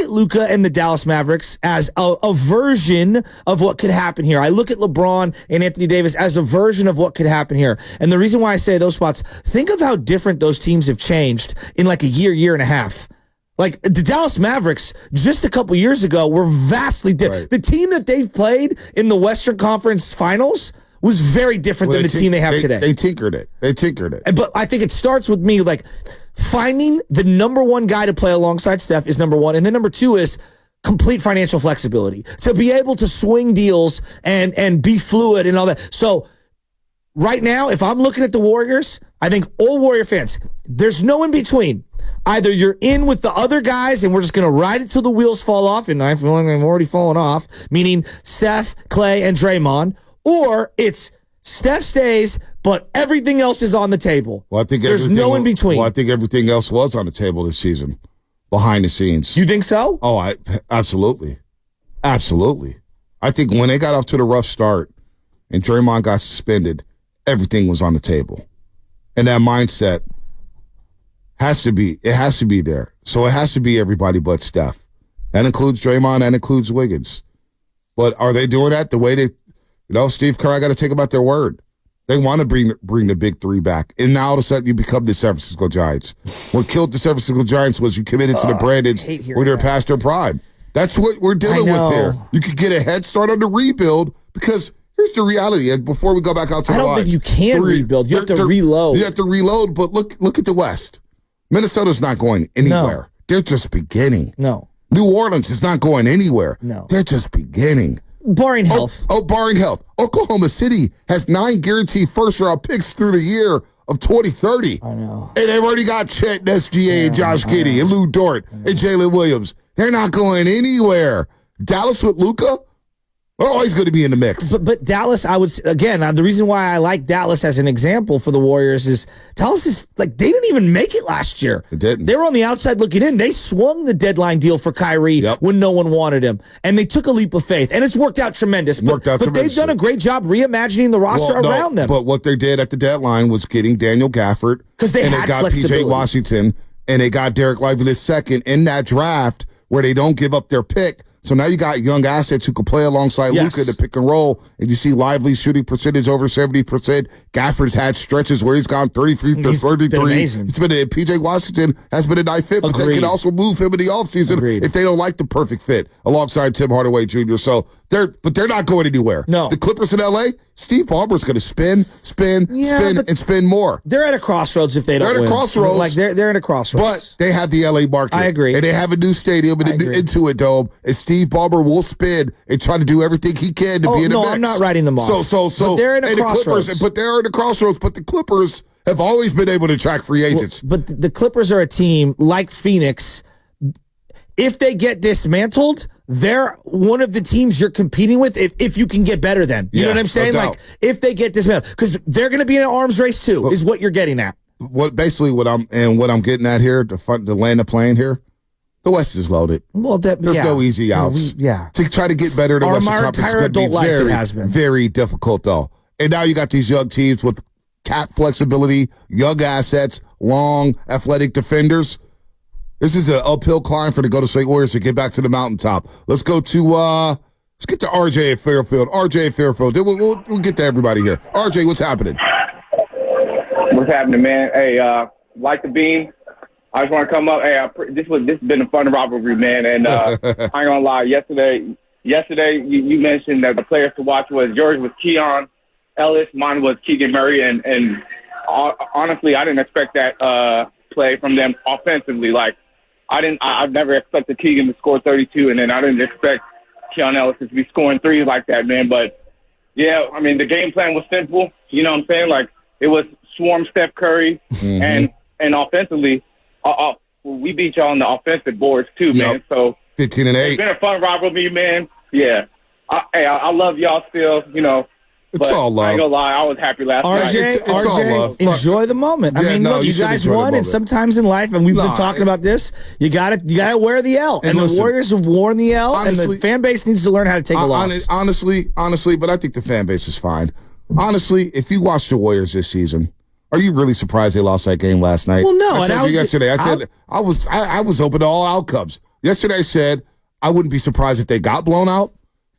at Luka and the Dallas Mavericks as a version of what could happen here. I look at LeBron and Anthony Davis as a version of what could happen here. And the reason why I say those spots, think of how different those teams have changed in like a year and a half. Like the Dallas Mavericks just a couple years ago were vastly different. Right. The team that they've played in the Western Conference Finals was very different than the team they have today. They tinkered it. But I think it starts with me, like, finding the number one guy to play alongside Steph is number one. And then number two is complete financial flexibility. To be able to swing deals and be fluid and all that. So right now, if I'm looking at the Warriors, I think all Warrior fans, there's no in between. Either you're in with the other guys and we're just going to ride it till the wheels fall off, and I feel like they've already fallen off, meaning Steph, Clay, and Draymond, or it's Steph stays, but everything else is on the table. Well, I think there's no in between. Well, I think everything else was on the table this season, behind the scenes. You think so? Oh, absolutely. Absolutely. I think when they got off to the rough start and Draymond got suspended, everything was on the table. And that mindset has to be there. So it has to be everybody but Steph. That includes Draymond, that includes Wiggins. But are they doing that the way they, Steve Kerr, I got to take them at their word. They want to bring the big three back. And now all of a sudden you become the San Francisco Giants. What killed the San Francisco Giants was you committed to the Brandons when they're past their prime. That's what we're dealing with here. You could get a head start on the rebuild because here's the reality. And before we go back out to the lines. I don't think you can rebuild. You have to reload. You have to reload, but look at the West. Minnesota's not going anywhere. No. They're just beginning. No. New Orleans is not going anywhere. No. They're just beginning. Barring health. Barring health. Oklahoma City has 9 guaranteed first-round picks through the year of 2030. I know. And they've already got Chet and SGA and Josh Giddey and Lou Dort and Jalen Williams. They're not going anywhere. Dallas with Luka? They're always going to be in the mix. But Dallas, the reason why I like Dallas as an example for the Warriors is Dallas is like, they didn't even make it last year. They didn't. They were on the outside looking in. They swung the deadline deal for Kyrie when no one wanted him. And they took a leap of faith. And it's worked out tremendous. But they've done a great job reimagining the roster around them. But what they did at the deadline was getting Daniel Gafford. Because they got P.J. Washington. And they got Derek Lively II in that draft where they don't give up their pick. So now you got young assets who can play alongside Luka to pick and roll, and you see Lively's shooting percentage over 70%. Gafford's had stretches where he's gone 33 to 33. It's been P.J. Washington has been a nice fit, but they can also move him in the offseason if they don't like the perfect fit alongside Tim Hardaway Jr. So they're not going anywhere. No. The Clippers in L.A., Steve Ballmer's going to spin, and spin more. They're at a crossroads if they don't win. They're at a crossroads. Like they're at a crossroads. But they have the L.A. market. I agree. And they have a new stadium and a new Intuit Dome. And Steve Ballmer will spin and try to do everything he can to be in the mix. I'm not writing them off. So but they're in a crossroads. But they're in a crossroads. But the Clippers have always been able to attract free agents. But the Clippers are a team like Phoenix. If they get dismantled, they're one of the teams you're competing with if you can get better then. You know what I'm saying? No like, if they get dismantled. Because they're going to be in an arms race too, is what you're getting at. What I'm getting at here, to land the plane here, the West is loaded. Well, there's no easy outs. To try to get better in the Western Conference is going to be very difficult, though. And now you got these young teams with cap flexibility, young assets, long, athletic defenders. This is an uphill climb for the Golden State Warriors to get back to the mountaintop. Let's get to RJ at Fairfield. RJ at Fairfield. We'll get to everybody here. RJ, what's happening? What's happening, man? Hey, like the beam. I just want to come up. Hey, this has been a fun rivalry, man. And I ain't gonna lie. Yesterday you mentioned that the players to watch yours was Keon Ellis, mine was Keegan Murray, and honestly, I didn't expect that play from them offensively. Like, I've never expected Keegan to score 32, and then I didn't expect Keon Ellis to be scoring threes like that, man. But yeah, I mean, the game plan was simple. You know what I'm saying? Like, it was swarm Steph Curry, and offensively, we beat y'all on the offensive boards too, man. So 15 and 8. It's been a fun rivalry, man. Yeah. I love y'all still, you know. It's all love. I ain't gonna lie, I was happy last night. It's all love. Enjoy the moment. I mean, look, you guys won, and sometimes in life, and we've been talking about this, you gotta wear the L. And the Warriors have worn the L, and the fan base needs to learn how to take a loss. Honestly, but I think the fan base is fine. Honestly, if you watch the Warriors this season, are you really surprised they lost that game last night? Well, no. I told you yesterday. I said I was open to all outcomes. Yesterday I said I wouldn't be surprised if they got blown out.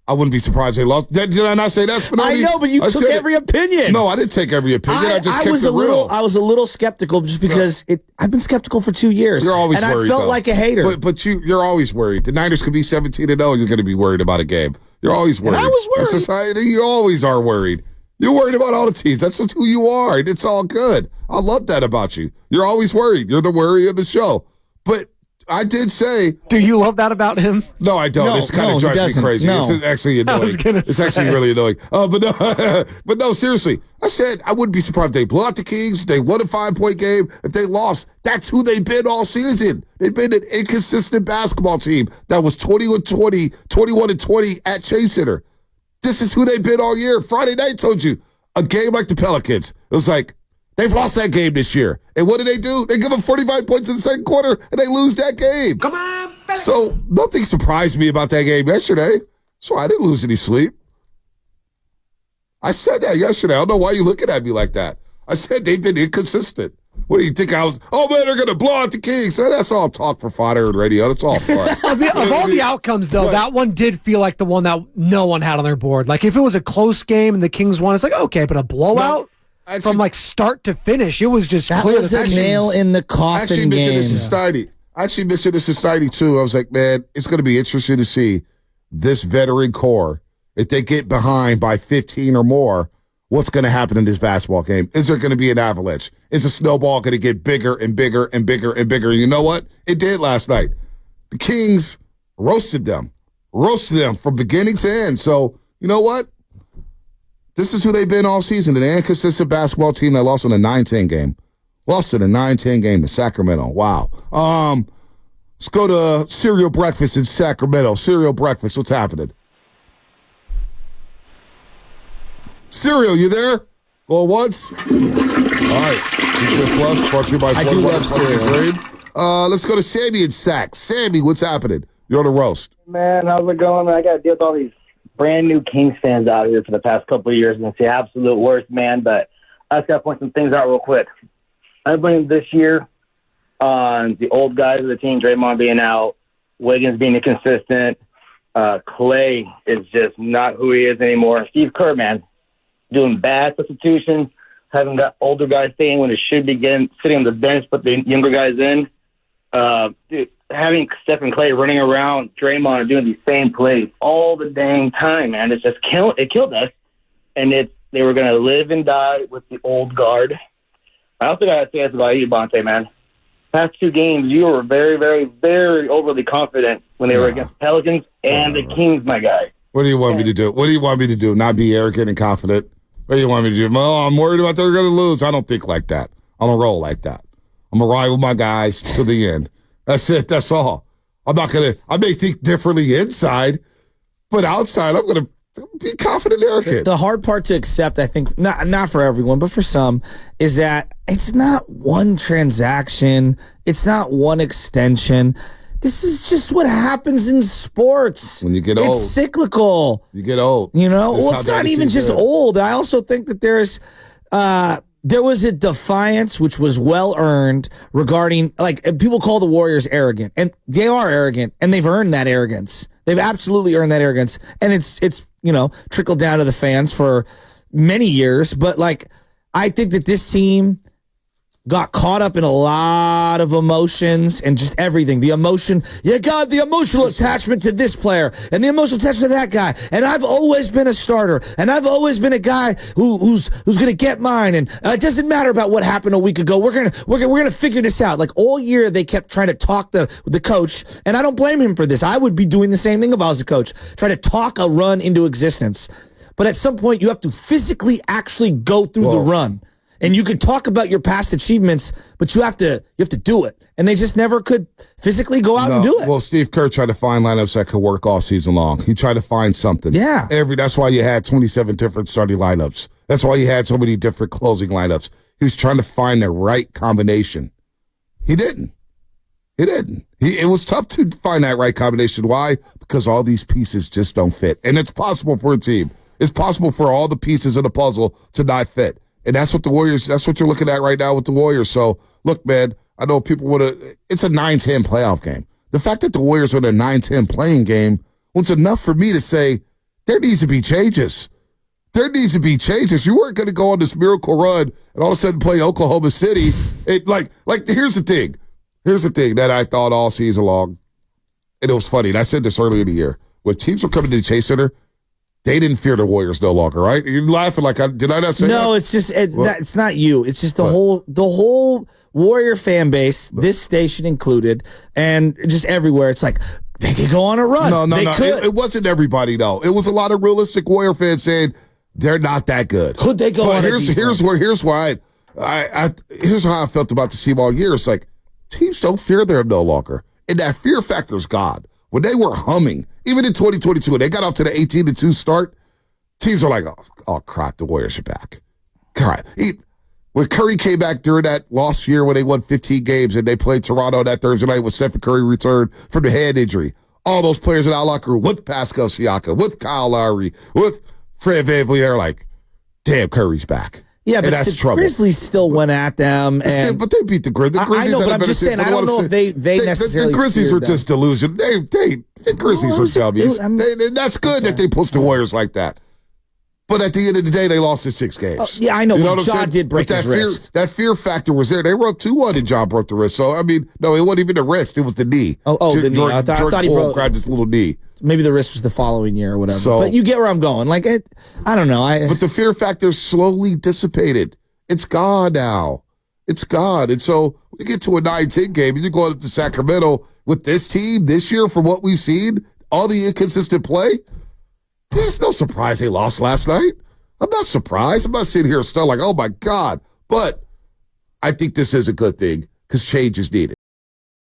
I wouldn't be surprised they lost. Did I not say that, Spinelli? I know, but you took every opinion. No, I didn't take every opinion. I just kept it real. I was a little skeptical just because I've been skeptical for 2 years. You're always worried, and I felt like a hater. But you're always worried. The Niners could be 17-0. You're going to be worried about a game. You're always worried. And I was worried. That's society. You always are worried. You're worried about all the teams. That's who you are. And it's all good. I love that about you. You're always worried. You're the worry of the show. But I did say. Do you love that about him? No, I don't. This kind of drives me crazy. No. It's actually annoying. It's actually really annoying. But no, seriously. I said I wouldn't be surprised if they blew out the Kings, if they won a 5-point game, if they lost. That's who they've been all season. They've been an inconsistent basketball team that was 21-20, 21-20 at Chase Center. This is who they've been all year. Friday night told you a game like the Pelicans. It was like, they've lost that game this year. And what do? They give them 45 points in the second quarter, and they lose that game. Come on, baby. So nothing surprised me about that game yesterday. So I didn't lose any sleep. I said that yesterday. I don't know why you're looking at me like that. I said they've been inconsistent. What do you think I was? Oh, man, they're going to blow out the Kings. So that's all talk for fodder and radio. That's all fun. Of all the outcomes, though, that one did feel like the one that no one had on their board. Like, if it was a close game and the Kings won, it's like, okay, but a blowout? Actually, from like start to finish, it was just that clear. Was a nail in the coffin actually game. mentioned this in society. I actually mentioned this in society too. I was like, man, it's going to be interesting to see this veteran core. If they get behind by 15 or more, what's going to happen in this basketball game? Is there going to be an avalanche? Is the snowball going to get bigger and bigger and bigger and bigger? You know what? It did last night. The Kings roasted them from beginning to end. So you know what? This is who they've been all season, an inconsistent basketball team that lost in a 9-10 game. Lost in a 9-10 game to Sacramento. Wow. Let's go to cereal breakfast in Sacramento. Cereal breakfast, what's happening? Cereal, you there? Go once. All right. Brought to you by I do love cereal. Let's go to Sammy in Sac. Sammy, what's happening? You're on the roast. Man, how's it going? I got to deal with all these brand new Kings fans out here for the past couple of years, and it's the absolute worst, man. But I just got to point some things out real quick. I blame this year on the old guys of the team, Draymond being out, Wiggins being inconsistent. Clay is just not who he is anymore. Steve Kerr, man, doing bad substitutions, having got older guys staying when it should be sitting on the bench, put the younger guys in. Dude, having Stephen Clay running around Draymond and doing these same plays all the dang time, man, it killed us. And they were going to live and die with the old guard. I also got to say this about you, Bonte, man. Past 2 games, you were very, very, very overly confident when they were against the Pelicans and the Kings, my guy. What do you want me to do? What do you want me to do? Not be arrogant and confident? What do you want me to do? Oh, I'm worried about they're going to lose. I don't think like that. I don't roll like that. I'm going to ride with my guys to the end. That's it. That's all. I may think differently inside, but outside, I'm going to be confident and arrogant. The hard part to accept, I think, not for everyone, but for some, is that it's not one transaction. It's not one extension. This is just what happens in sports. When you get old. It's cyclical. You get old. You know? Well, it's not even just old. I also think that there was a defiance which was well earned regarding, like, people call the Warriors arrogant, and they are arrogant, and they've earned that arrogance. They've absolutely earned that arrogance, and it's trickled down to the fans for many years. But like, I think that this team got caught up in a lot of emotions and just everything. The emotion, the emotional attachment to this player and the emotional attachment to that guy. And I've always been a starter, and I've always been a guy who's going to get mine. And it doesn't matter about what happened a week ago. We're gonna figure this out. Like, all year they kept trying to talk the coach, and I don't blame him for this. I would be doing the same thing if I was a coach, trying to talk a run into existence. But at some point, you have to physically actually go through the run. And you could talk about your past achievements, but you have to do it. And they just never could physically go out and do it. Well, Steve Kerr tried to find lineups that could work all season long. He tried to find something. Yeah. That's why you had 27 different starting lineups. That's why you had so many different closing lineups. He was trying to find the right combination. He didn't. It was tough to find that right combination. Why? Because all these pieces just don't fit. And it's possible for a team. It's possible for all the pieces of the puzzle to not fit. And that's what you're looking at right now with the Warriors. So, look, man, I know people it's a 9-10 playoff game. the fact that the Warriors are in a 9-10 playing game was enough for me to say there needs to be changes. There needs to be changes. You weren't going to go on this miracle run and all of a sudden play Oklahoma City. Here's the thing. Here's the thing that I thought all season long, and it was funny, and I said this earlier in the year. When teams were coming to the Chase Center, they didn't fear the Warriors no longer, right? You're laughing like, did I not say that? No, it's just, it's not you. It's just the whole Warrior fan base, this station included, and just everywhere. It's like, they could go on a run. No. Could. It wasn't everybody, though. It was a lot of realistic Warrior fans saying they're not that good. Could they go on here's how I felt about the team all year. It's like, teams don't fear them no longer. And that fear factor is gone. When they were humming, even in 2022, when they got off to the 18-2 start, teams were like, oh crap, the Warriors are back. God. When Curry came back during that lost year when they won 15 games and they played Toronto that Thursday night when Stephen Curry returned from the hand injury, all those players in our locker room with Pascal Siakam, with Kyle Lowry, with Fred VanVleet, they're like, damn, Curry's back. Yeah, but that's the trouble. Grizzlies still went at them. But they beat the Grizzlies. I know, but I'm just saying, I don't know if they necessarily The Grizzlies were them. just delusional. The Grizzlies were dummies. That's good that they pushed the Warriors like that. But at the end of the day, they lost in 6 games. Yeah, I know. You know but what I'm Ja saying? did break But his wrist. That fear factor was there. They were up 2-1 and Ja broke the wrist. So, I mean, no, it wasn't even the wrist. It was the knee. The knee. I thought he broke. Grabbed his little knee. Maybe the wrist was the following year or whatever. So, but you get where I'm going. Like, I don't know. But the fear factor slowly dissipated. It's gone now. It's gone. And so we get to a 9-10 game, and you're going up to Sacramento with this team this year for what we've seen, all the inconsistent play. There's no surprise they lost last night. I'm not surprised. I'm not sitting here still like, oh, my God. But I think this is a good thing because change is needed.